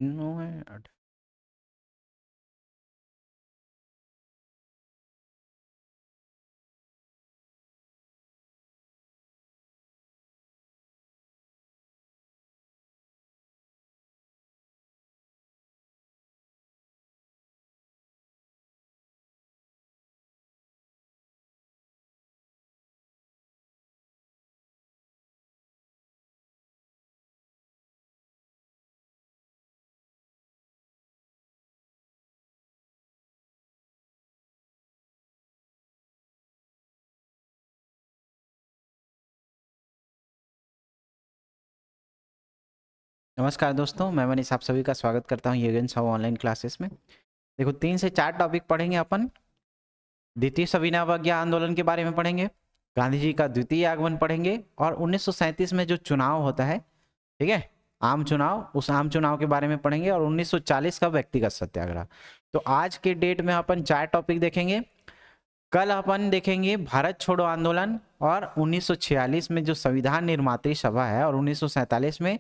No है। नमस्कार दोस्तों, मैं मनीष आप सभी का स्वागत करता हूं योगेन साहू ऑनलाइन क्लासेस में। देखो 3 से 4 टॉपिक पढ़ेंगे अपन। द्वितीय सविनय अवज्ञा आंदोलन के बारे में पढ़ेंगे, गांधी जी का द्वितीय आगमन पढ़ेंगे और 1937 में जो चुनाव होता है, ठीक है, आम चुनाव, उस आम चुनाव के बारे में पढ़ेंगे और 1940 का व्यक्तिगत सत्याग्रह। तो आज के डेट में अपन 4 टॉपिक देखेंगे। कल अपन देखेंगे भारत छोड़ो आंदोलन और 1946 में जो संविधान निर्मात्री सभा है और 1947 में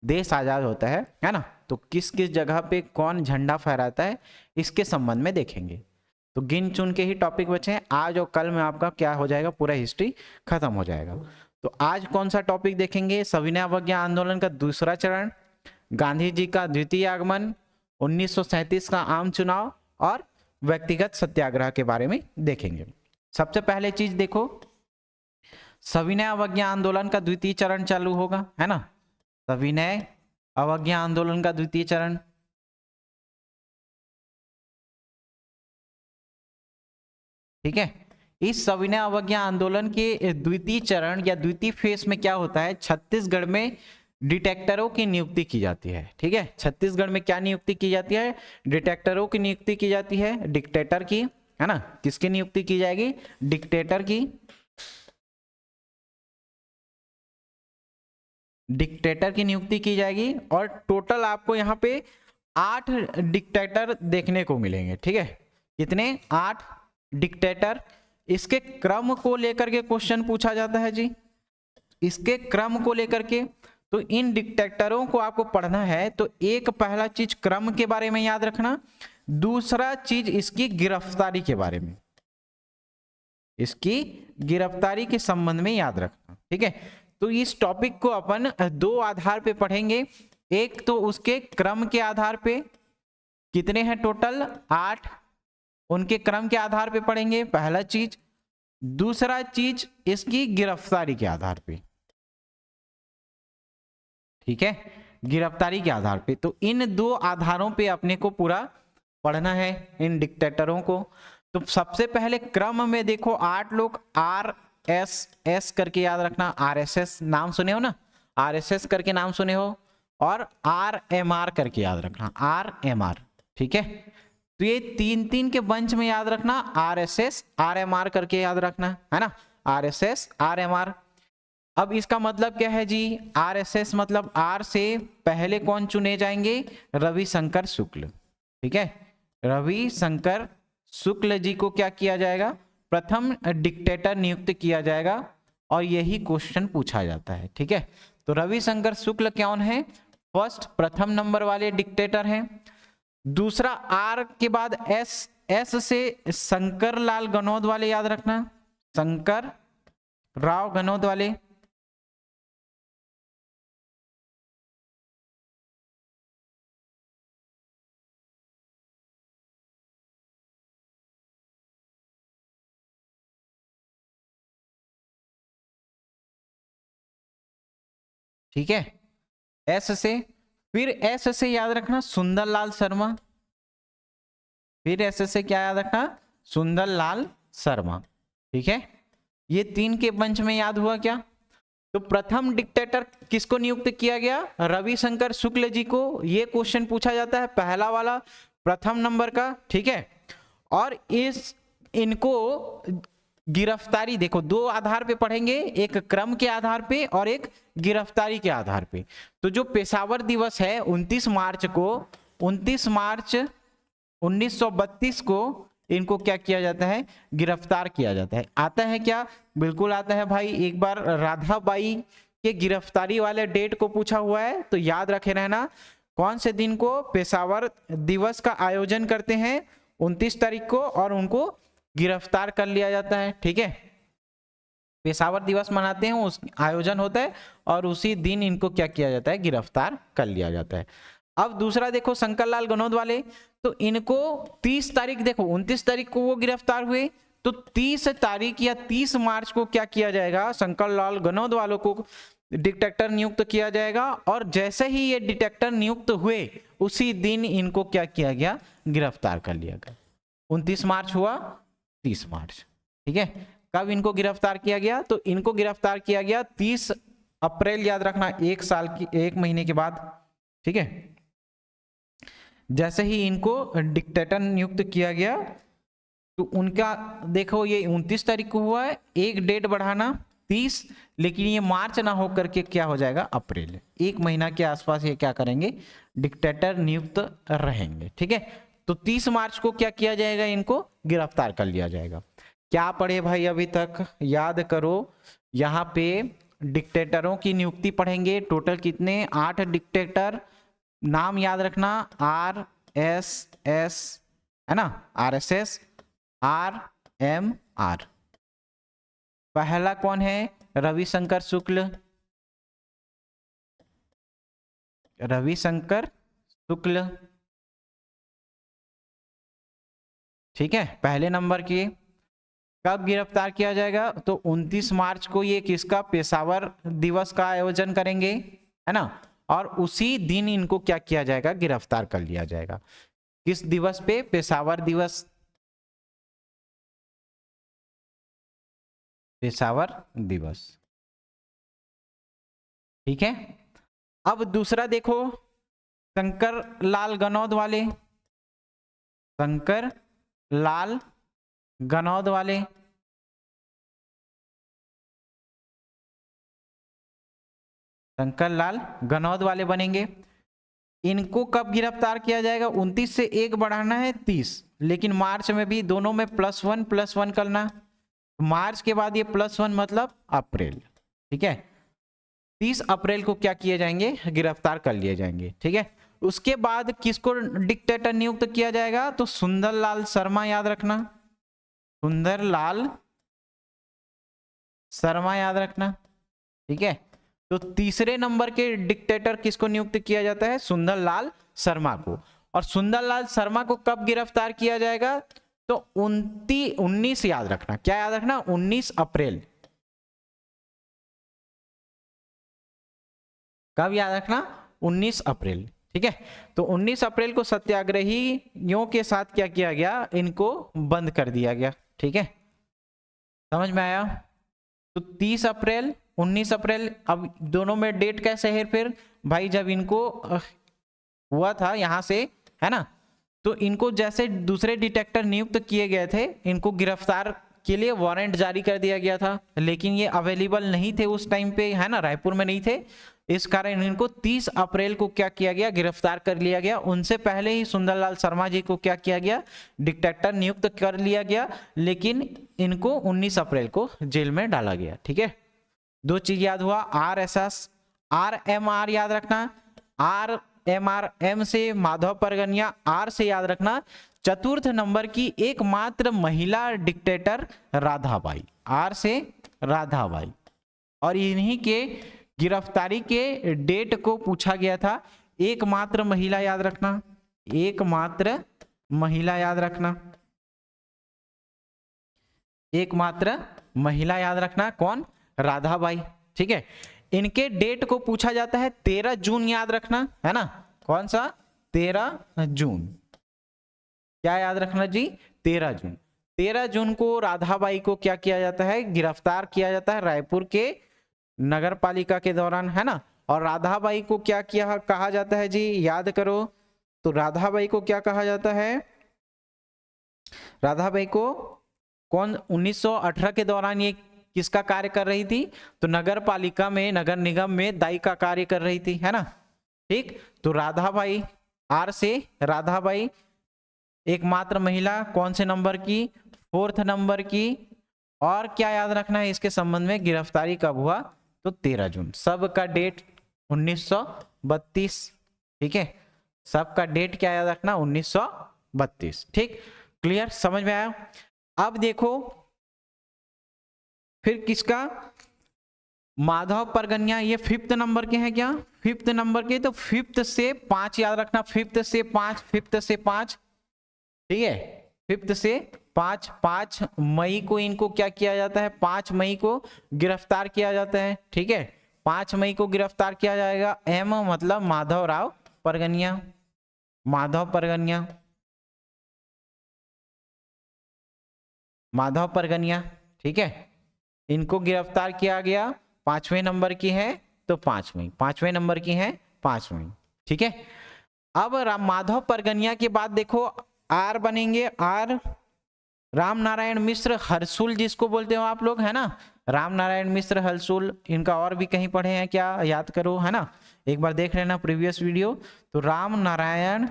देश आजाद होता है ना। तो किस किस जगह पे कौन झंडा फहराता है, इसके संबंध में देखेंगे। तो गिन चुन के ही टॉपिक बचे हैं। आज और कल में आपका क्या हो जाएगा, पूरा हिस्ट्री खत्म हो जाएगा। तो आज कौन सा टॉपिक देखेंगे? सविनय अवज्ञा आंदोलन का दूसरा चरण, गांधी जी का द्वितीय आगमन, 1937 का आम चुनाव और व्यक्तिगत सत्याग्रह के बारे में देखेंगे। सबसे पहले चीज देखो, सविनय अवज्ञा आंदोलन का द्वितीय चरण चालू होगा, है ना। सविनय अवज्ञा आंदोलन का द्वितीय चरण, ठीक है। इस सविनय अवज्ञा आंदोलन के द्वितीय चरण या द्वितीय फेज में क्या होता है, छत्तीसगढ़ में डिटेक्टरों की नियुक्ति की जाती है, ठीक है। छत्तीसगढ़ में क्या नियुक्ति की जाती है? डिटेक्टरों की नियुक्ति की जाती है, डिक्टेटर की, है ना। किसकी नियुक्ति की जाएगी? डिक्टेटर की। डिक्टेटर की नियुक्ति की जाएगी और टोटल आपको यहाँ पे 8 डिक्टेटर देखने को मिलेंगे, ठीक है। कितने? 8 डिक्टेटर। इसके क्रम को लेकर के क्वेश्चन पूछा जाता है जी, इसके क्रम को लेकर के। तो इन डिक्टेटरों को आपको पढ़ना है तो एक पहला चीज क्रम के बारे में याद रखना, दूसरा चीज इसकी गिरफ्तारी के बारे में, इसकी गिरफ्तारी के संबंध में याद रखना, ठीक है। तो इस टॉपिक को अपन 2 आधार पे पढ़ेंगे। एक तो उसके क्रम के आधार पे, कितने हैं टोटल? 8, उनके क्रम के आधार पे पढ़ेंगे पहला चीज। दूसरा चीज इसकी गिरफ्तारी के आधार पे, ठीक है, गिरफ्तारी के आधार पे। तो इन 2 आधारों पे अपने को पूरा पढ़ना है इन डिक्टेटरों को। तो सबसे पहले क्रम में देखो, 8 लोग RSS करके याद रखना, RSS नाम सुने हो ना, RSS करके नाम सुने हो, और RMR करके याद रखना, RMR, ठीक है। तो ये 3 के बंच में याद रखना, RSS RMR करके याद रखना, है ना, RSS RMR। अब इसका मतलब क्या है जी? RSS मतलब R से पहले कौन चुने जाएंगे? रविशंकर शुक्ल, ठीक है। रविशंकर शुक्ल जी को क्या किया जाएगा? प्रथम डिक्टेटर नियुक्त किया जाएगा और यही क्वेश्चन पूछा जाता है, ठीक है। तो रविशंकर शुक्ल कौन है? फर्स्ट, प्रथम नंबर वाले डिक्टेटर हैं। दूसरा, आर के बाद एस, एस से शंकर लाल गनौद वाले याद रखना, शंकर राव गनौद वाले, ठीक है, एस से। फिर एस से याद रखना सुंदरलाल शर्मा, फिर एस से क्या याद रखना? सुंदरलाल शर्मा, ठीक है। ये 3 के बंच में याद हुआ क्या? तो प्रथम डिक्टेटर किसको नियुक्त किया गया? रविशंकर शुक्ल जी को। ये क्वेश्चन पूछा जाता है पहला वाला, प्रथम नंबर का, ठीक है। और इनको गिरफ्तारी देखो, 2 आधार पे पढ़ेंगे, एक क्रम के आधार पे और एक गिरफ्तारी के आधार पे। तो जो पेशावर दिवस है 29 मार्च को, 29 मार्च 1932 को इनको क्या किया जाता है? गिरफ्तार किया जाता है। आता है क्या? बिल्कुल आता है भाई। एक बार राधाबाई के गिरफ्तारी वाले डेट को पूछा हुआ है, तो याद रखे रहना कौन से दिन को पेशावर दिवस का आयोजन करते हैं? 29 तारीख को, और उनको गिरफ्तार कर लिया जाता है। ठीक है, पेशावर दिवस मनाते हैं, उस आयोजन होता है और उसी दिन इनको क्या किया जाता है? गिरफ्तार कर लिया जाता है। अब दूसरा देखो शंकर लाल गनौद वाले, तो इनको 30 तारीख, देखो 29 तारीख को वो गिरफ्तार हुए, तो 30 तारीख या 30 मार्च को क्या किया जाएगा? शंकर लाल गनौद वालों को डिटेक्टर नियुक्त किया जाएगा, और जैसे ही ये डिटेक्टर नियुक्त हुए उसी दिन इनको क्या किया गया? गिरफ्तार कर लिया गया। 29 मार्च हुआ, 30 मार्च। ठीक है, कब इनको गिरफ्तार किया गया? तो इनको गिरफ्तार किया गया 30 अप्रैल, याद रखना, एक महीने के बाद। ठीक है, जैसे ही इनको डिक्टेटर नियुक्त किया गया तो उनका देखो ये 29 तारीख को हुआ है, एक डेट बढ़ाना 30, लेकिन ये मार्च ना हो करके क्या हो जाएगा? अप्रैल। एक महीना के आसपास ये क्या करेंगे? डिक्टेटर नियुक्त रहेंगे। ठीक है, तो 30 मार्च को क्या किया जाएगा? इनको गिरफ्तार कर लिया जाएगा। क्या पढ़े भाई अभी तक? याद करो, यहाँ पे डिक्टेटरों की नियुक्ति पढ़ेंगे। टोटल कितने? 8 डिक्टेटर। नाम याद रखना, RSS है ना, RSS, RMR। पहला कौन है? रविशंकर शुक्ल, रविशंकर शुक्ल। ठीक है, पहले नंबर की। कब गिरफ्तार किया जाएगा? तो 29 मार्च को ये किसका? पेशावर दिवस का आयोजन करेंगे, है ना, और उसी दिन इनको क्या किया जाएगा? गिरफ्तार कर लिया जाएगा। किस दिवस पे? पेशावर दिवस, पेशावर दिवस। ठीक है, अब दूसरा देखो शंकर लाल गनौद वाले, शंकर लाल गनौद वाले, शंकर लाल गनौद वाले बनेंगे। इनको कब गिरफ्तार किया जाएगा? 29 से एक बढ़ाना है 30, लेकिन मार्च में भी दोनों में +1 करना। मार्च के बाद ये +1 मतलब अप्रैल। ठीक है, 30 अप्रैल को क्या किए जाएंगे? गिरफ्तार कर लिए जाएंगे। ठीक है, उसके बाद किसको डिक्टेटर नियुक्त किया जाएगा? तो सुंदरलाल शर्मा, याद रखना, सुंदरलाल शर्मा याद रखना। ठीक है, तो तीसरे नंबर के डिक्टेटर किसको नियुक्त किया जाता है? सुंदरलाल शर्मा को। और सुंदरलाल शर्मा को कब गिरफ्तार किया जाएगा? तो 19 याद रखना, क्या याद रखना? 19 अप्रैल। कब याद रखना? 19 अप्रैल। ठीक है, तो 19 अप्रैल को सत्याग्रहियों के साथ क्या किया गया? इनको बंद कर दिया गया। ठीक है, समझ में आया? तो 30 अप्रैल, 19 अप्रैल। अब दोनों में डेट कैसे है फिर भाई? जब इनको हुआ था यहां से, है ना, तो इनको जैसे दूसरे डिटेक्टर नियुक्त किए गए थे, इनको गिरफ्तार के लिए वारंट जारी कर दिया गया था, लेकिन ये अवेलेबल नहीं थे उस टाइम पे, है ना, रायपुर में नहीं थे। इस कारण इनको 30 अप्रैल को क्या किया गया? गिरफ्तार कर लिया गया। उनसे पहले ही सुंदरलाल शर्मा जी को क्या किया गया? डिटेक्टर नियुक्त कर लिया गया, लेकिन इनको 19 अप्रैल को जेल में डाला गया। ठीक है, दो चीज याद हुआ, RSS, RMR याद रखना, RMR, M से माधव परगनिया, R से याद रखना चतुर्थ नंबर की एकमात्र महिला डिक्टेटर राधाबाई, R से राधाबाई। और इन्हीं के गिरफ्तारी के डेट को पूछा गया था। एकमात्र महिला याद रखना, एकमात्र महिला याद रखना, एकमात्र महिला याद रखना, कौन? राधाबाई। ठीक है, इनके डेट को पूछा जाता है 13 जून, याद रखना, है ना, कौन सा? 13 जून। क्या याद रखना जी? 13 जून। 13 जून को राधाबाई को क्या किया जाता है? गिरफ्तार किया जाता है रायपुर के नगर पालिका के दौरान, है ना। और राधाबाई को क्या किया कहा जाता है जी? याद करो, तो राधाबाई को क्या कहा जाता है? राधाबाई को कौन 1918 के दौरान ये किसका कार्य कर रही थी? तो नगर पालिका में, नगर निगम में दाई का कार्य कर रही थी, है ना। ठीक, तो राधाबाई, R से राधाबाई, एकमात्र महिला, कौन से नंबर की? 4th नंबर की। और क्या याद रखना है इसके संबंध में? गिरफ्तारी कब हुआ? तो 13 जून। सब का डेट 1932। ठीक है, सबका डेट क्या याद रखना, 1932। ठीक, क्लियर, समझ में आया। अब देखो फिर किसका, माधव परगनिया, ये 5th नंबर के हैं क्या, 5th नंबर के, तो 5th से 5 याद रखना, 5th से 5, 5th से 5, ठीक है, 5th से 5, 5 मई को इनको क्या किया जाता है, 5 मई को गिरफ्तार किया जाता है, ठीक है, 5 मई को गिरफ्तार किया जाएगा। एम मतलब माधव राव परगनिया, माधव परगनिया, माधव परगनिया, ठीक है, इनको गिरफ्तार किया गया, 5वें नंबर की है तो 5 मई, 5वें नंबर की है 5 मई, ठीक है। अब माधव परगनिया के बाद देखो आर बनेंगे, आर राम नारायण मिश्र हर्सुल जिसको बोलते हो आप लोग, है ना, राम नारायण मिश्र हर्सुल, इनका और भी कहीं पढ़े हैं क्या, याद करो, है ना, एक बार देख लेना प्रीवियस वीडियो। तो राम नारायण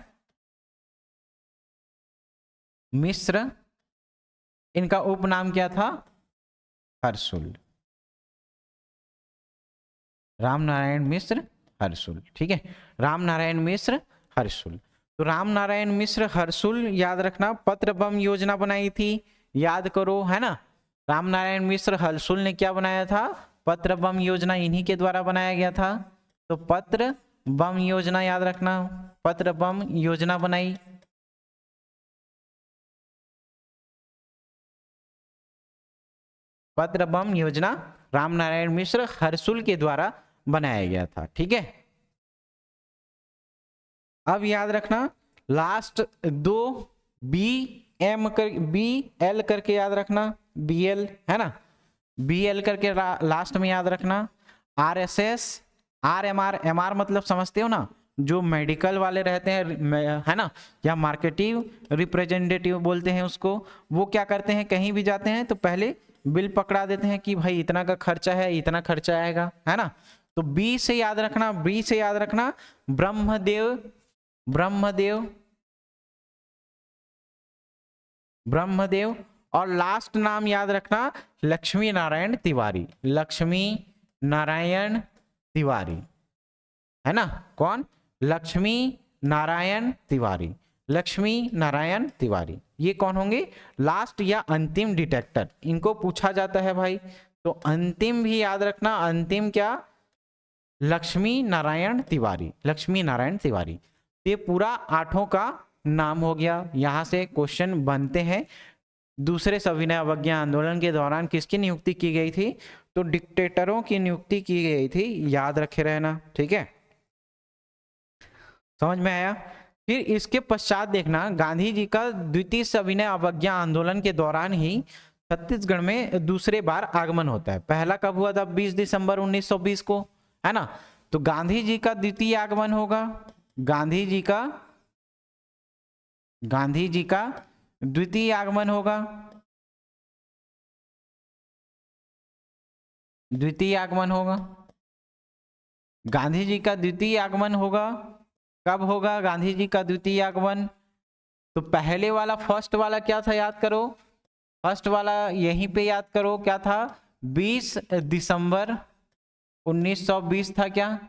मिश्र, इनका उपनाम क्या था, हर्सुल, राम नारायण मिश्र हर्सुल, ठीक है, राम नारायण मिश्र हर्सुल। तो राम नारायण मिश्र हर्सुल याद रखना, पत्र बम योजना बनाई थी, याद करो, है ना, राम नारायण मिश्र हर्सुल ने क्या बनाया था, पत्र बम योजना, इन्हीं के द्वारा बनाया गया था। तो पत्र बम योजना याद रखना, पत्र बम योजना बनाई, पत्र बम योजना राम नारायण मिश्र हर्सुल के द्वारा बनाया गया था, ठीक है। अब याद रखना लास्ट दो बी एम कर, बी एल करके याद रखना, बी एल, है ना, बी एल करके लास्ट में याद रखना, R S S, R M R, M R मतलब समझते हो ना, जो मेडिकल वाले रहते हैं, है ना, या मार्केटिव रिप्रेजेंटेटिव बोलते हैं उसको, वो क्या करते हैं, कहीं भी जाते हैं तो पहले बिल पकड़ा देते हैं कि भाई इतना का खर्चा है, इतना खर्चा आएगा, है ना। तो बी से याद रखना, बी से याद रखना ब्रह्मदेव, ब्रह्मदेव, ब्रह्मदेव, और लास्ट नाम याद रखना लक्ष्मी नारायण तिवारी, लक्ष्मी नारायण तिवारी, है ना, कौन, लक्ष्मी नारायण तिवारी, लक्ष्मी नारायण तिवारी, ये कौन होंगे, लास्ट या अंतिम डिटेक्टर, इनको पूछा जाता है भाई। तो अंतिम भी याद रखना, अंतिम क्या, लक्ष्मी नारायण तिवारी, लक्ष्मी नारायण तिवारी। ये पूरा 8 का नाम हो गया। यहां से क्वेश्चन बनते हैं। दूसरे सविनय अवज्ञा आंदोलन के दौरान किसकी नियुक्ति की गई थी, तो डिक्टेटरों की नियुक्ति की गई थी, याद रखे रहना, ठीक है, समझ में आया। फिर इसके पश्चात देखना गांधी जी का द्वितीय सविनय अवज्ञा आंदोलन के दौरान ही छत्तीसगढ़ में दूसरे बार आगमन होता है। पहला कब हुआ था, 20 दिसंबर 1920 को, है ना। तो गांधी जी का द्वितीय आगमन होगा, गांधी जी का द्वितीय आगमन होगा, द्वितीय आगमन होगा, गांधी जी का द्वितीय आगमन होगा। कब होगा गांधी जी का द्वितीय आगमन, तो पहले वाला फर्स्ट वाला क्या था, याद करो, फर्स्ट वाला यहीं पे याद करो क्या था, 20 दिसंबर 1920 था क्या,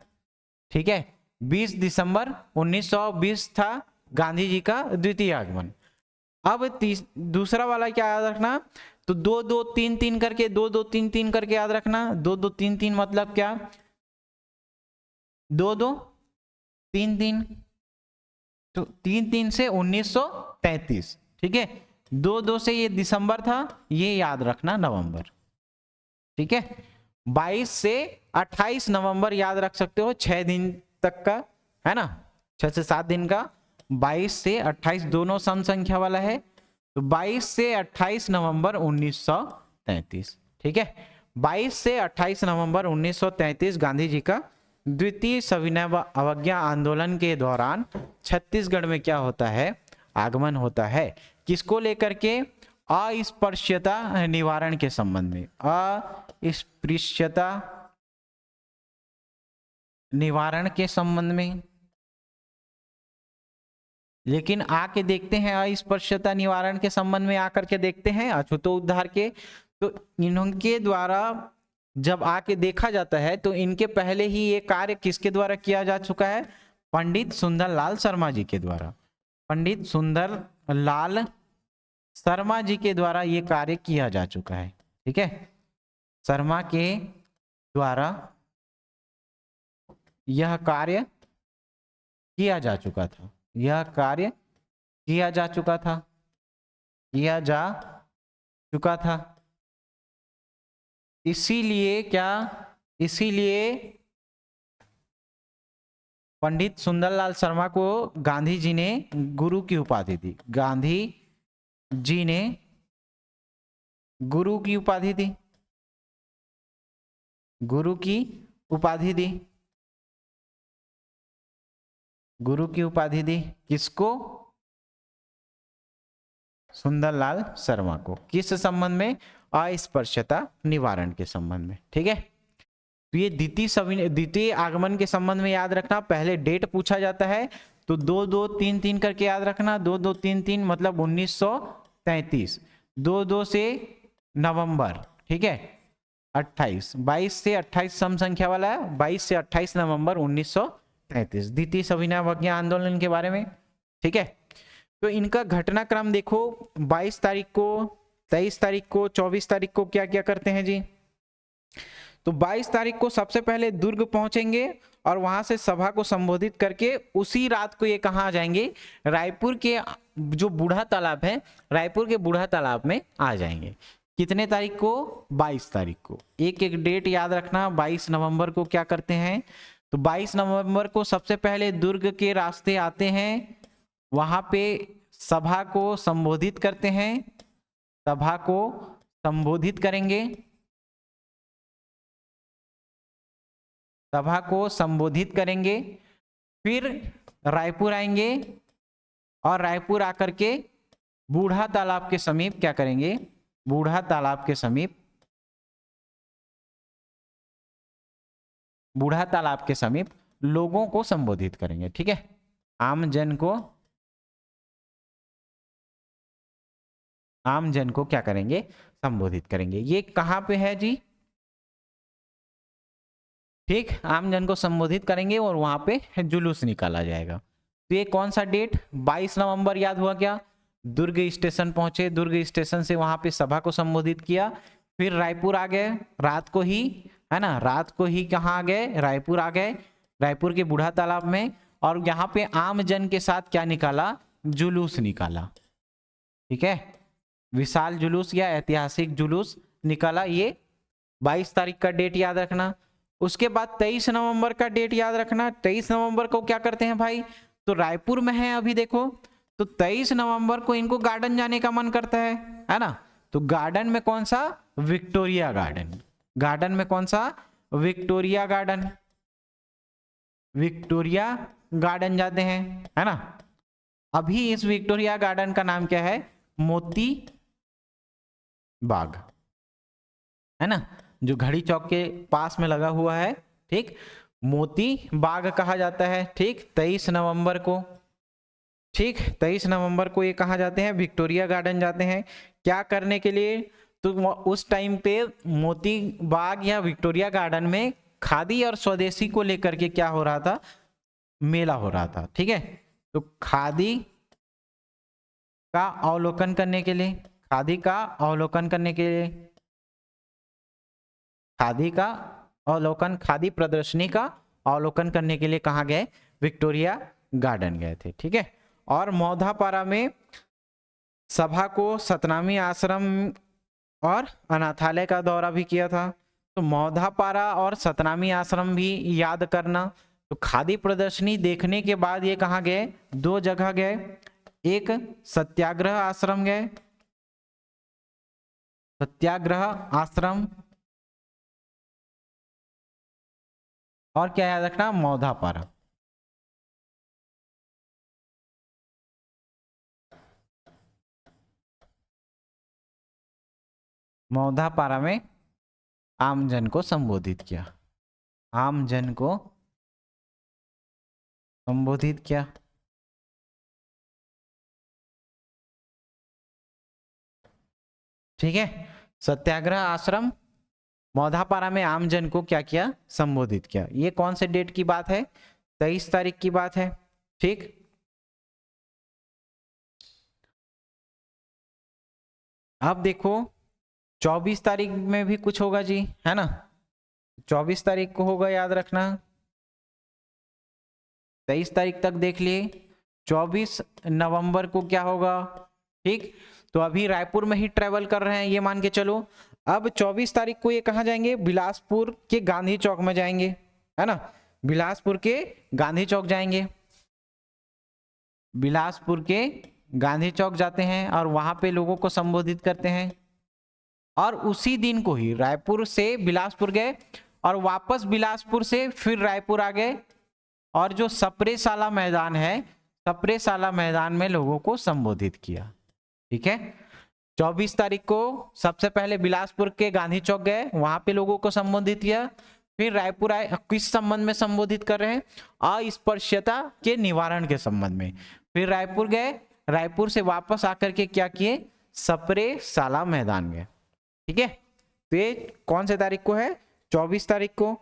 ठीक है, 20 दिसंबर 1920 था गांधी जी का द्वितीय आगमन। अब दूसरा वाला क्या याद रखना, तो 2-2-3-3 करके, 2-2-3-3 करके याद रखना, 2-2-3-3 मतलब क्या, 2-2-3-3, तो 3-3 से 1933, ठीक है, 2-2 से ये दिसंबर था, ये याद रखना नवंबर, ठीक है, 22 से 28 नवंबर याद रख सकते हो, 6 दिन तक का, है ना, 6 से 7 दिन का, 22 से 28 दोनों सम संख्या वाला है, तो 22 से 28 नवंबर 1933, ठीक है, 22 से 28 नवंबर 1933 गांधी जी का द्वितीय सविनय अवज्ञा आंदोलन के दौरान छत्तीसगढ़ में क्या होता है, आगमन होता है। किसको लेकर के, अस्पृश्यता निवारण के संबंध में, अस्पृश्यता निवारण के संबंध में। लेकिन आके देखते हैं अस्पृश्यता निवारण के संबंध में आकर के देखते हैं अछूतो उद्धार के, तो इनके द्वारा जब आके देखा जाता है तो इनके पहले ही ये कार्य किसके द्वारा किया जा चुका है, पंडित सुंदरलाल शर्मा जी के द्वारा, पंडित सुंदरलाल शर्मा जी के द्वारा ये कार्य किया जा चुका है। ठीक है, शर्मा के द्वारा यह कार्य किया जा चुका था, यह कार्य किया जा चुका था, किया जा चुका था। इसीलिए क्या, इसीलिए पंडित सुंदरलाल शर्मा को गांधी जी ने गुरु की उपाधि दी, गांधी जी ने गुरु की उपाधि दी, गुरु की उपाधि दी, गुरु की उपाधि दी। किसको? सुंदरलाल शर्मा को। किस संबंध में? अस्पृश्यता निवारण के संबंध में। ठीक है, तो ये द्वितीय आगमन के संबंध में याद रखना, पहले डेट पूछा जाता है तो 2233 करके याद रखना, 2233 मतलब 1933, 22 से नवंबर, ठीक है 28, 22 से 28 सम संख्या वाला है, 22 से 28 नवंबर 1933, द्वितीय सविनय अवज्ञा आंदोलन के बारे में। ठीक है, तो इनका घटनाक्रम देखो, 22 तारीख को, 23 तारीख को, 24 तारीख को क्या क्या करते हैं जी। तो 22 तारीख को सबसे पहले दुर्ग पहुंचेंगे और वहां से सभा को संबोधित करके उसी रात को ये कहाँ आ जाएंगे? रायपुर के जो बूढ़ा तालाब है, रायपुर के बूढ़ा तालाब में आ जाएंगे। कितने तारीख को? 22 तारीख को। एक एक डेट याद रखना। 22 नवंबर को क्या करते हैं? तो 22 नवंबर को सबसे पहले दुर्ग के रास्ते आते हैं, वहां पे सभा को संबोधित करते हैं, सभा को संबोधित करेंगे, सभा को संबोधित करेंगे, फिर रायपुर आएंगे और रायपुर आकर के बूढ़ा तालाब के समीप क्या करेंगे? बूढ़ा तालाब के समीप, बूढ़ा तालाब के समीप लोगों को संबोधित करेंगे। ठीक है, आम जन को, आम जन को क्या करेंगे? संबोधित करेंगे। ये कहां पे है जी? ठीक, आम जन को संबोधित करेंगे और वहां पे जुलूस निकाला जाएगा। तो ये कौन सा डेट? 22 नवंबर याद हुआ क्या? दुर्ग स्टेशन पहुंचे, दुर्ग स्टेशन से वहां पे सभा को संबोधित किया, फिर रायपुर आ गए रात को ही, है ना, रात को ही कहाँ आ गए? रायपुर आ गए, रायपुर के बूढ़ा तालाब में, और यहाँ पे आम जन के साथ क्या निकाला? जुलूस निकाला। ठीक है, विशाल जुलूस या ऐतिहासिक जुलूस निकाला। ये 22 तारीख का डेट याद रखना। उसके बाद 23 नवंबर का डेट याद रखना। 23 नवंबर को क्या करते हैं भाई? तो रायपुर में है अभी देखो, तो 23 नवंबर को इनको गार्डन जाने का मन करता है ना। तो गार्डन में कौन सा? Victoria garden. गार्डन में कौन सा? Victoria garden. विक्टोरिया गार्डन जाते हैं, है ना। अभी इस विक्टोरिया गार्डन का नाम क्या है? मोती बाग, है ना, जो घड़ी चौक के पास में लगा हुआ है। ठीक, मोती बाग कहा जाता है। ठीक, 23 नवंबर को, ठीक 23 नवंबर को ये कहाँ जाते हैं? विक्टोरिया गार्डन जाते हैं। क्या करने के लिए? तो उस टाइम पे मोती बाग या विक्टोरिया गार्डन में खादी और स्वदेशी को लेकर के क्या हो रहा था? मेला हो रहा था। ठीक है, तो खादी का अवलोकन करने के लिए, खादी का अवलोकन करने के लिए, खादी का अवलोकन, खादी प्रदर्शनी का अवलोकन करने के लिए कहाँ गए? विक्टोरिया गार्डन गए थे। ठीक है, और मौधापारा में सभा को सतनामी आश्रम और अनाथालय का दौरा भी किया था। तो मौधापारा और सतनामी आश्रम भी याद करना। तो खादी प्रदर्शनी देखने के बाद ये कहाँ गए? दो जगह गए, एक सत्याग्रह आश्रम गए, सत्याग्रह आश्रम, और क्या याद रखना? मौधापारा। मौधापारा में आम जन को संबोधित किया, आम जन को संबोधित किया। ठीक है, सत्याग्रह आश्रम, मौधापारा में आम जन को क्या किया? संबोधित किया। ये कौन से डेट की बात है? 23 तारीख की बात है। ठीक, अब देखो 24 तारीख में भी कुछ होगा जी, है ना, 24 तारीख को होगा, याद रखना। 23 तारीख तक देख लिए, 24 नवंबर को क्या होगा। ठीक, तो अभी रायपुर में ही ट्रेवल कर रहे हैं ये मान के चलो। अब 24 तारीख को ये कहाँ जाएंगे, बिलासपुर के गांधी चौक में जाएंगे, है ना, बिलासपुर के गांधी चौक जाएंगे, बिलासपुर के गांधी चौक जाते हैं और वहां पे लोगों को संबोधित करते हैं। और उसी दिन को ही रायपुर से बिलासपुर गए और वापस बिलासपुर से फिर रायपुर आ गए और जो सप्रेशाला मैदान है, सप्रेशाला मैदान में लोगों को संबोधित किया। ठीक है, 24 तारीख को सबसे पहले बिलासपुर के गांधी चौक गए, वहां पे लोगों को संबोधित किया, फिर रायपुर आए, किस संबंध में संबोधित कर रहे हैं, अस्पृश्यता के निवारण के संबंध में। फिर रायपुर गए, रायपुर से वापस आकर के क्या किए, सप्रेशाला मैदान गए। ठीक है, तो ये कौन से तारीख को है, 24 तारीख को।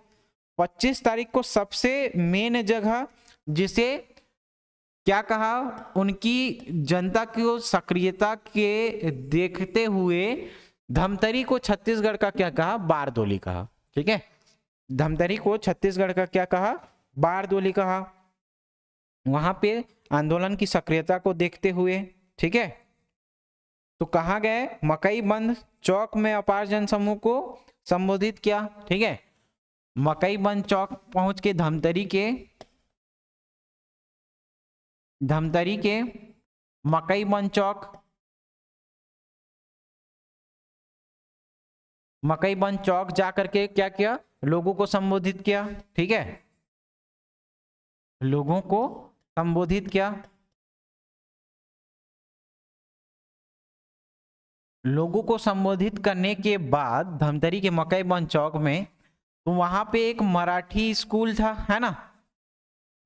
25 तारीख को सबसे मेन जगह जिसे क्या कहा, उनकी जनता की सक्रियता के देखते हुए धमतरी को छत्तीसगढ़ का क्या कहा, बारदोली कहा। ठीक है, धमतरी को छत्तीसगढ़ का क्या कहा, बारदोली कहा। वहां पे आंदोलन की सक्रियता को देखते हुए, ठीक है, तो कहाँ गए, मकई बंद चौक में अपार जनसमूह को संबोधित किया। ठीक है, मकई बंद चौक पहुंच के धमतरी के मकई बंद चौक, मकई बंद चौक जाकर के क्या किया, लोगों को संबोधित किया। ठीक है, लोगों को संबोधित किया, लोगों को संबोधित करने के बाद धमतरी के मकई बंद चौक में, तो वहां पे एक मराठी स्कूल था, है ना,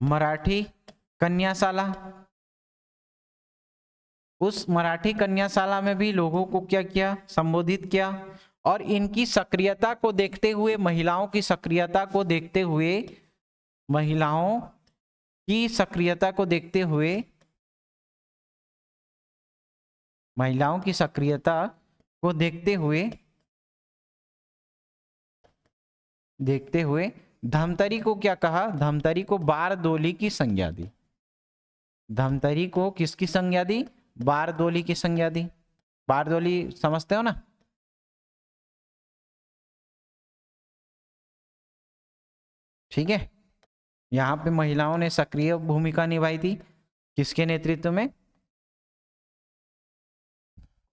मराठी कन्याशाला। उस मराठी कन्याशाला में भी लोगों को क्या किया, संबोधित किया। और इनकी सक्रियता को देखते हुए, महिलाओं की सक्रियता को देखते हुए, महिलाओं की सक्रियता को देखते हुए, महिलाओं की सक्रियता को देखते हुए धमतरी को क्या कहा, धमतरी को बारदोली की संज्ञा दी। धमतरी को किसकी संज्ञा दी, बारदोली की संज्ञा दी। बारदोली समझते हो ना, ठीक है। यहां पे महिलाओं ने सक्रिय भूमिका निभाई थी, किसके नेतृत्व में,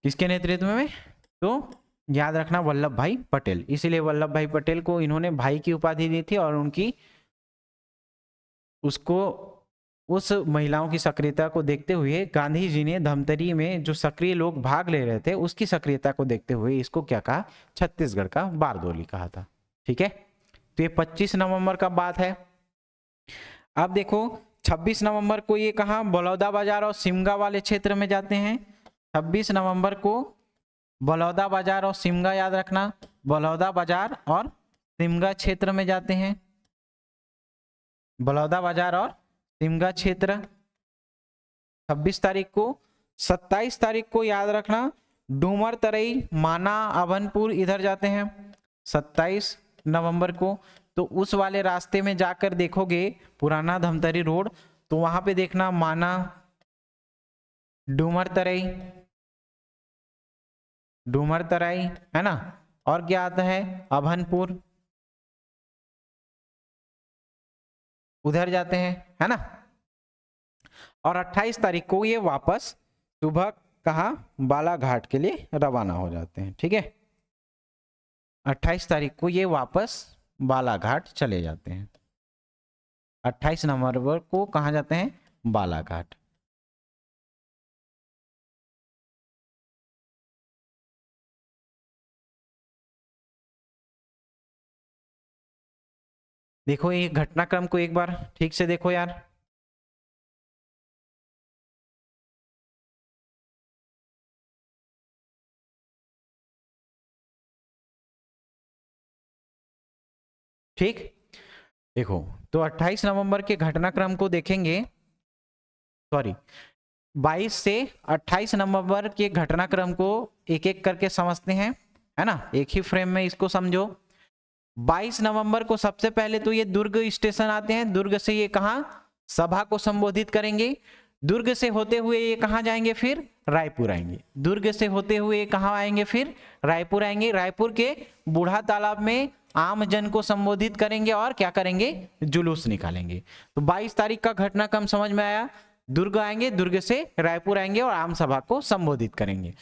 किसके नेतृत्व में, तो याद रखना वल्लभ भाई पटेल। इसीलिए वल्लभ भाई पटेल को इन्होंने भाई की उपाधि दी थी और उनकी उसको उस महिलाओं की सक्रियता को देखते हुए गांधी जी ने धमतरी में जो सक्रिय लोग भाग ले रहे थे उसकी सक्रियता को देखते हुए इसको क्या कहा, छत्तीसगढ़ का बारदोली कहा था। ठीक है, तो ये 25 नवंबर का बात है। अब देखो 26 नवंबर को ये कहा, बलौदा बाजार और सिमगा वाले क्षेत्र में जाते हैं। 26 नवंबर को बलौदा बाजार और सिमगा, याद रखना, बलौदा बाजार और सिमगा क्षेत्र में जाते हैं, बलौदा बाजार और सिमगा क्षेत्र। 26 तारीख को, 27 तारीख को याद रखना, डूमर तरई, माना, अभनपुर इधर जाते हैं 27 नवंबर को। तो उस वाले रास्ते में जाकर देखोगे पुराना धमतरी रोड, तो वहां पे देखना माना, डूमर तरई, डूमर तराई, है ना, और क्या आता है, अभनपुर, उधर जाते हैं, है ना। और 28 तारीख को ये वापस सुबह कहा, बालाघाट के लिए रवाना हो जाते हैं। ठीक है, 28 तारीख को ये वापस बालाघाट चले जाते हैं। 28 नवंबर को कहाँ जाते हैं, बालाघाट। देखो ये घटनाक्रम को एक बार ठीक से देखो यार, ठीक। देखो तो 28 नवंबर के घटनाक्रम को देखेंगे, सॉरी 22 से 28 नवंबर के घटनाक्रम को एक एक करके समझते हैं, है ना, एक ही फ्रेम में इसको समझो। 22 नवंबर को सबसे पहले तो ये दुर्ग स्टेशन आते हैं, दुर्ग से ये कहाँ सभा को संबोधित करेंगे, दुर्ग से होते हुए ये कहाँ जाएंगे, फिर रायपुर आएंगे, दुर्ग से होते हुए ये कहाँ आएंगे, फिर रायपुर आएंगे, रायपुर के बूढ़ा तालाब में आम जन को संबोधित करेंगे और क्या करेंगे, जुलूस निकालेंगे। तो 22 तारीख का घटनाक्रम समझ में आया, दुर्ग आएंगे, दुर्ग से रायपुर आएंगे और आम सभा को संबोधित करेंगे।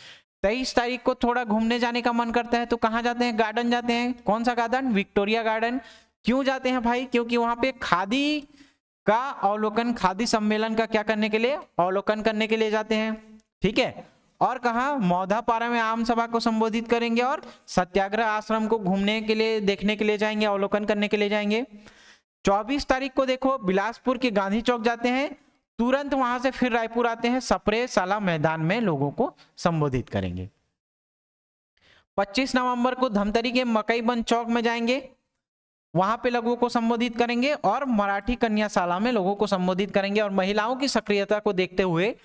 23 तारीख को थोड़ा घूमने जाने का मन करता है तो कहाँ जाते हैं, गार्डन जाते हैं। कौन सा गार्डन, विक्टोरिया गार्डन। क्यों जाते हैं भाई, क्योंकि वहां पे खादी का अवलोकन, खादी सम्मेलन का क्या करने के लिए, अवलोकन करने के लिए जाते हैं, ठीक है। और कहा मौधापारा में आम सभा को संबोधित करेंगे और सत्याग्रह आश्रम को घूमने के लिए, देखने के लिए जाएंगे, अवलोकन करने के लिए जाएंगे। 24 तारीख को देखो बिलासपुर के गांधी चौक जाते हैं, तुरंत वहां से फिर रायपुर आते हैं, सप्रे साला मैदान में लोगों को संबोधित करेंगे। 25 नवंबर को धमतरी के मकईबंद चौक में जाएंगे, वहां पे लोगों को संबोधित करेंगे और मराठी कन्याशाला में लोगों को संबोधित करेंगे। और महिलाओं की सक्रियता को देखते हुए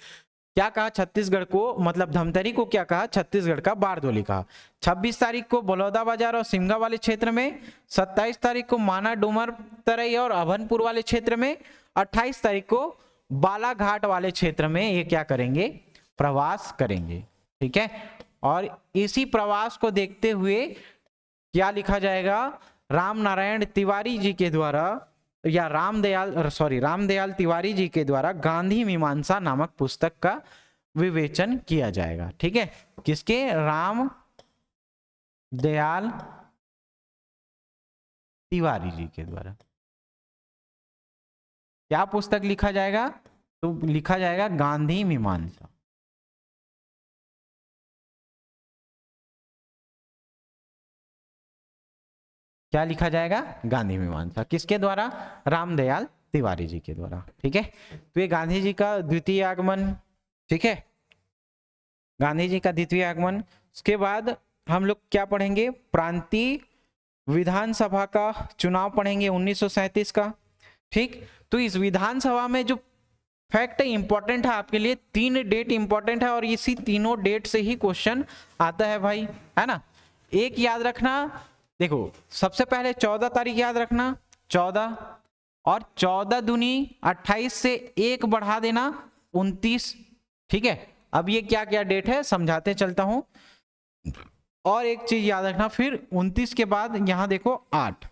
क्या कहा, छत्तीसगढ़ को, मतलब धमतरी को क्या कहा, छत्तीसगढ़ का बारदोली कहा। 26 तारीख को बलौदा बाजार और सिमगा वाले क्षेत्र में, 27 तारीख को माना डूमर तरई और अभनपुर वाले क्षेत्र में, 28 तारीख को बालाघाट वाले क्षेत्र में ये क्या करेंगे, प्रवास करेंगे, ठीक है। और इसी प्रवास को देखते हुए क्या लिखा जाएगा, राम नारायण तिवारी जी के द्वारा, या रामदयाल तिवारी जी के द्वारा गांधी मीमांसा नामक पुस्तक का विवेचन किया जाएगा, ठीक है। किसके, राम दयाल तिवारी जी के द्वारा। क्या पुस्तक लिखा जाएगा, तो लिखा जाएगा गांधी मीमांसा। क्या लिखा जाएगा, गांधी मीमांसा। किसके द्वारा, रामदयाल तिवारी जी के द्वारा, ठीक है। तो ये गांधी जी का द्वितीय आगमन, ठीक है, गांधी जी का द्वितीय आगमन। उसके बाद हम लोग क्या पढ़ेंगे, प्रांतीय विधानसभा का चुनाव पढ़ेंगे 1937 का, ठीक। तो इस विधानसभा में जो फैक्ट इंपॉर्टेंट है आपके लिए, 3 डेट इंपॉर्टेंट है और इसी तीनों डेट से ही क्वेश्चन आता है भाई, है ना। एक याद रखना, देखो सबसे पहले 14 तारीख याद रखना, 14, और 14 दूनी 28 से 1 बढ़ा देना 29, ठीक है। अब ये क्या क्या डेट है समझाते चलता हूं। और एक चीज याद रखना, फिर 29 के बाद यहां देखो 8,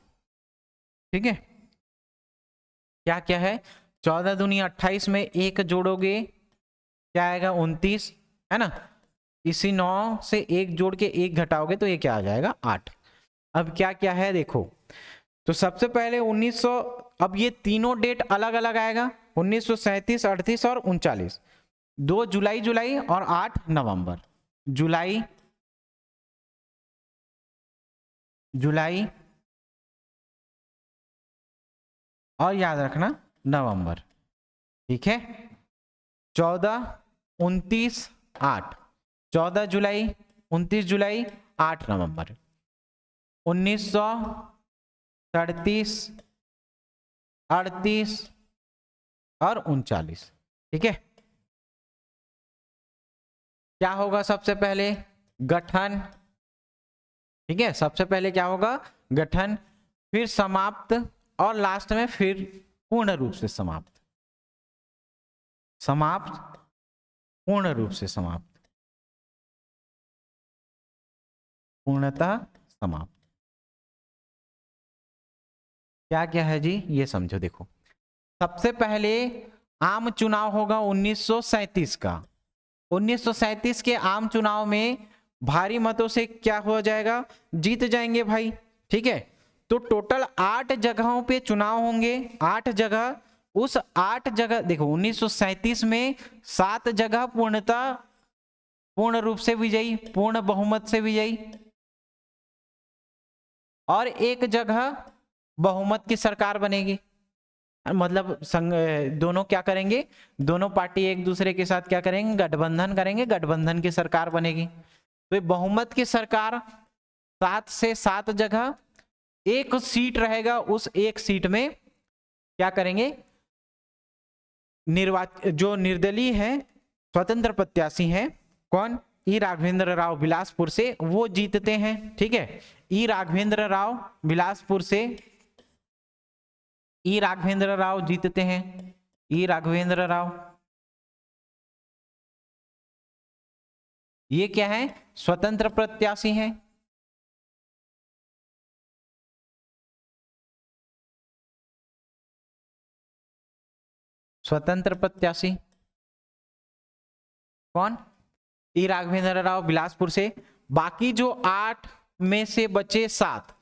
ठीक है। क्या क्या है, 14 दूनी 28 में 1 जोड़ोगे क्या आएगा, 29, है ना। इसी 9 से 1 जोड़ के 1 घटाओगे तो ये क्या आ जाएगा, 8। अब क्या क्या है देखो, तो सबसे पहले 1900, अब ये तीनों डेट अलग अलग आएगा, 1937, 38 और 39, 2 जुलाई और 8 नवंबर, जुलाई और याद रखना नवंबर, ठीक है। 14, 29, 8, 14 जुलाई, 29 जुलाई, 8 नवंबर, 1937, 38 और 39, ठीक है। क्या होगा सबसे पहले, गठन, ठीक है। सबसे पहले क्या होगा, गठन, फिर समाप्त, और लास्ट में फिर पूर्ण रूप से समाप्त, पूर्ण रूप से समाप्त, पूर्णतः समाप्त। क्या क्या है जी, ये समझो। देखो सबसे पहले आम चुनाव होगा 1937 का, 1937 के आम चुनाव में भारी मतों से क्या हो जाएगा, जीत जाएंगे भाई, ठीक है। तो टोटल 8 जगहों पे चुनाव होंगे, 8 जगह, उस 8 जगह देखो 1937 में 7 जगह पूर्ण रूप से विजयी, पूर्ण बहुमत से विजयी, और 1 जगह बहुमत की सरकार बनेगी। मतलब दोनों क्या करेंगे, दोनों पार्टी एक दूसरे के साथ क्या करेंगे, गठबंधन करेंगे, गठबंधन की सरकार बनेगी। तो बहुमत की सरकार 7 से 7 जगह, 1 सीट रहेगा, उस 1 सीट में क्या करेंगे, जो निर्दलीय है स्वतंत्र प्रत्याशी हैं कौन, ई राघवेंद्र राव बिलासपुर से, वो जीतते हैं। ठीक है, ई राघवेंद्र राव बिलासपुर से, ई राघवेंद्र राव जीतते हैं, ई राघवेंद्र राव, ये क्या है, स्वतंत्र प्रत्याशी हैं। स्वतंत्र प्रत्याशी कौन, ई राघवेंद्र राव बिलासपुर से। बाकी जो 8 में से बचे 7,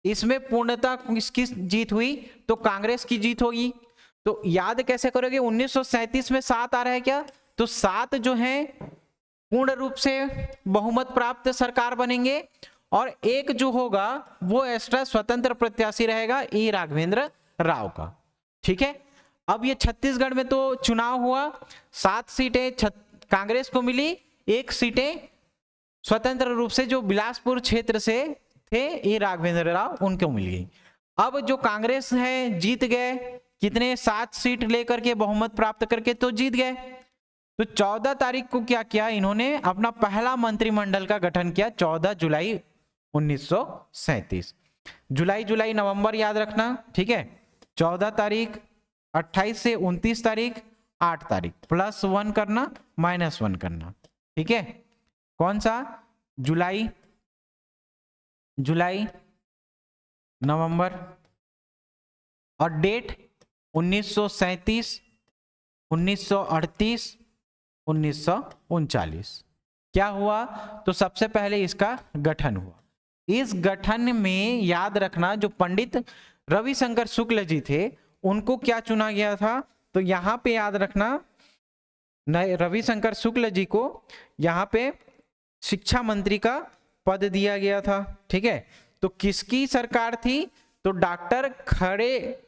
इसमें पूर्णतः किसकी जीत हुई, तो कांग्रेस की जीत होगी। तो याद कैसे करोगे, 1937 में 7 आ रहा है क्या, तो 7 जो है पूर्ण रूप से बहुमत प्राप्त सरकार बनेंगे, और एक जो होगा वो एक्स्ट्रा स्वतंत्र प्रत्याशी रहेगा ई राघवेंद्र राव का। ठीक है, अब ये छत्तीसगढ़ में तो चुनाव हुआ, 7 सीटें कांग्रेस को मिली, 1 सीटें स्वतंत्र रूप से जो बिलासपुर क्षेत्र से थे ई राघवेंद्र राव उनको मिल गई। अब जो कांग्रेस है जीत गए, कितने, 7 सीट लेकर के बहुमत प्राप्त करके तो जीत गए। तो 14 तारीख को क्या किया इन्होंने, अपना पहला मंत्रिमंडल का गठन किया, 14 जुलाई 1937। जुलाई नवंबर याद रखना। ठीक है, 14 तारीख, 28 से 29 तारीख, 8 तारीख, +1 करना -1 करना। ठीक है, कौन सा, जुलाई नवंबर, और डेट 1937, 1938, 1939। क्या हुआ, तो सबसे पहले इसका गठन हुआ। इस गठन में याद रखना जो पंडित रविशंकर शुक्ल जी थे उनको क्या चुना गया था, तो यहां पे याद रखना रविशंकर शुक्ल जी को यहां पे शिक्षा मंत्री का पद दिया गया था। ठीक है, तो किसकी सरकार थी, तो डॉक्टर खरे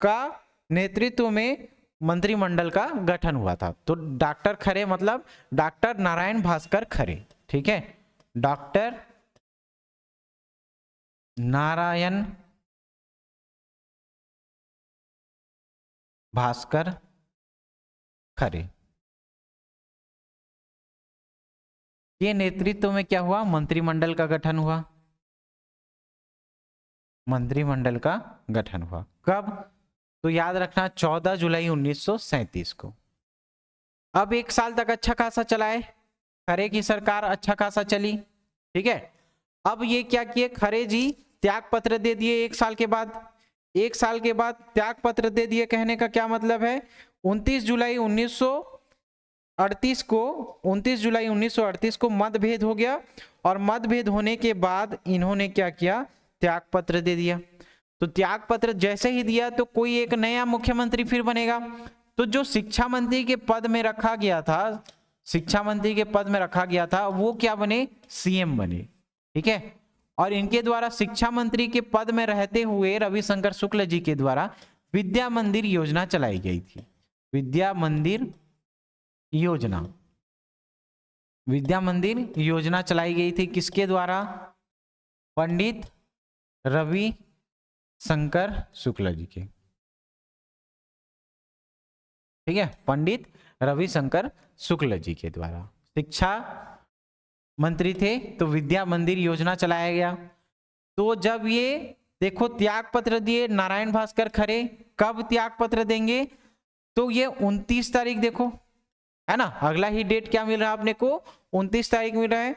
का नेतृत्व में मंत्रिमंडल का गठन हुआ था। तो डॉक्टर खरे मतलब डॉक्टर नारायण भास्कर खरे। ठीक है, डॉक्टर नारायण भास्कर खरे के नेतृत्व में क्या हुआ, मंत्रिमंडल का गठन हुआ। मंत्रिमंडल का गठन हुआ कब, तो याद रखना 14 जुलाई 1937 को। अब 1 साल तक अच्छा खासा चला है, खरे की सरकार अच्छा खासा चली। ठीक है, अब ये क्या किए, खरे जी त्याग पत्र दे दिए 1 साल के बाद। 1 साल के बाद त्याग पत्र दे दिए, कहने का क्या मतलब है, 29 जुलाई 1938 को मतभेद हो गया, और मतभेद होने के बाद इन्होंने क्या किया, त्याग पत्र दे दिया। तो त्याग पत्र जैसे ही दिया तो कोई एक नया मुख्यमंत्री फिर बनेगा। तो जो शिक्षा मंत्री के पद में रखा गया था, शिक्षा मंत्री के पद में रखा गया था, वो क्या बने, सीएम बने। ठीक है, और इनके द्वारा शिक्षा मंत्री के पद में रहते हुए रविशंकर शुक्ल जी के द्वारा विद्या मंदिर योजना चलाई गई थी। विद्या मंदिर योजना चलाई गई थी, किसके द्वारा, पंडित रवि शंकर शुक्ल जी के। ठीक है, पंडित रविशंकर शुक्ल जी के द्वारा शिक्षा मंत्री थे, तो विद्या मंदिर योजना चलाया गया। तो जब ये देखो त्याग पत्र दिए नारायण भास्कर खरे, कब त्याग पत्र देंगे, तो ये 29 तारीख देखो है ना, अगला ही डेट क्या मिल रहा है आपने को, 29 तारीख मिल रहा है।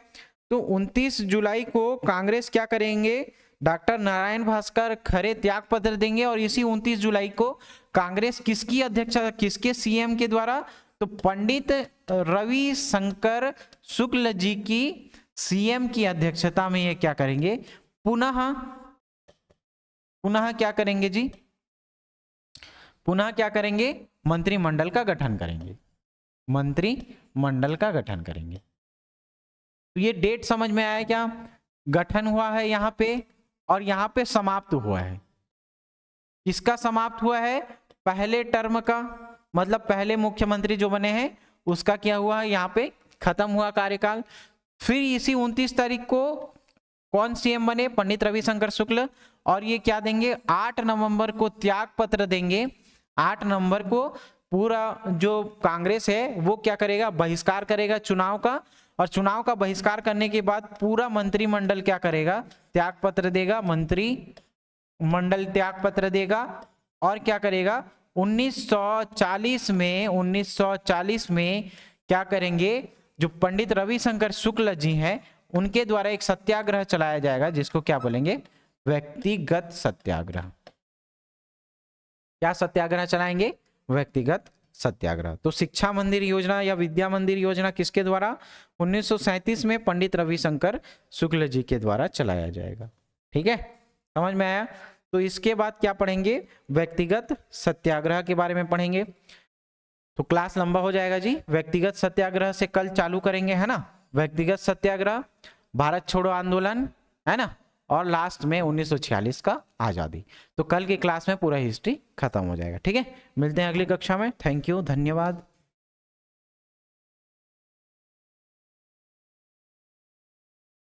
तो 29 जुलाई को कांग्रेस क्या करेंगे, डॉक्टर नारायण भास्कर खरे त्याग पत्र देंगे, और इसी 29 जुलाई को कांग्रेस किसकी अध्यक्षता, किसके सीएम के द्वारा, तो पंडित रविशंकर शुक्ल जी की सीएम की अध्यक्षता में ये क्या करेंगे, पुनः क्या करेंगे जी, पुनः क्या करेंगे, मंत्रिमंडल का गठन करेंगे, मंत्रिमंडल का गठन करेंगे। तो ये डेट समझ में आया क्या, गठन हुआ है यहां पे, और यहां पे समाप्त हुआ है। किसका समाप्त हुआ है, पहले टर्म का, मतलब पहले मुख्यमंत्री जो बने हैं उसका क्या हुआ है, यहाँ पे खत्म हुआ कार्यकाल। फिर इसी 29 तारीख को कौन सीएम बने, पंडित रविशंकर शुक्ल, और ये क्या देंगे, 8 नवंबर को त्याग पत्र देंगे, 8 नवंबर को पूरा जो कांग्रेस है वो क्या करेगा, बहिष्कार करेगा चुनाव का, और चुनाव का बहिष्कार करने के बाद पूरा मंत्रिमंडल क्या करेगा, त्याग पत्र देगा, मंत्रिमंडल त्याग पत्र देगा। और क्या करेगा, 1940 में क्या करेंगे, जो पंडित रविशंकर शुक्ल जी हैं उनके द्वारा एक सत्याग्रह चलाया जाएगा जिसको क्या बोलेंगे, व्यक्तिगत सत्याग्रह। क्या सत्याग्रह चलाएंगे, व्यक्तिगत सत्याग्रह। तो शिक्षा मंदिर योजना या विद्या मंदिर योजना किसके द्वारा, 1937 में पंडित रविशंकर शुक्ल जी के द्वारा चलाया जाएगा। ठीक है, समझ में आया। तो इसके बाद क्या पढ़ेंगे, व्यक्तिगत सत्याग्रह के बारे में पढ़ेंगे। तो क्लास लंबा हो जाएगा जी, व्यक्तिगत सत्याग्रह से कल चालू करेंगे, है ना। व्यक्तिगत सत्याग्रह, भारत छोड़ो आंदोलन, है ना, और लास्ट में 1946 का आजादी। तो कल की क्लास में पूरा हिस्ट्री खत्म हो जाएगा। ठीक है, मिलते हैं अगली कक्षा में। थैंक यू, धन्यवाद।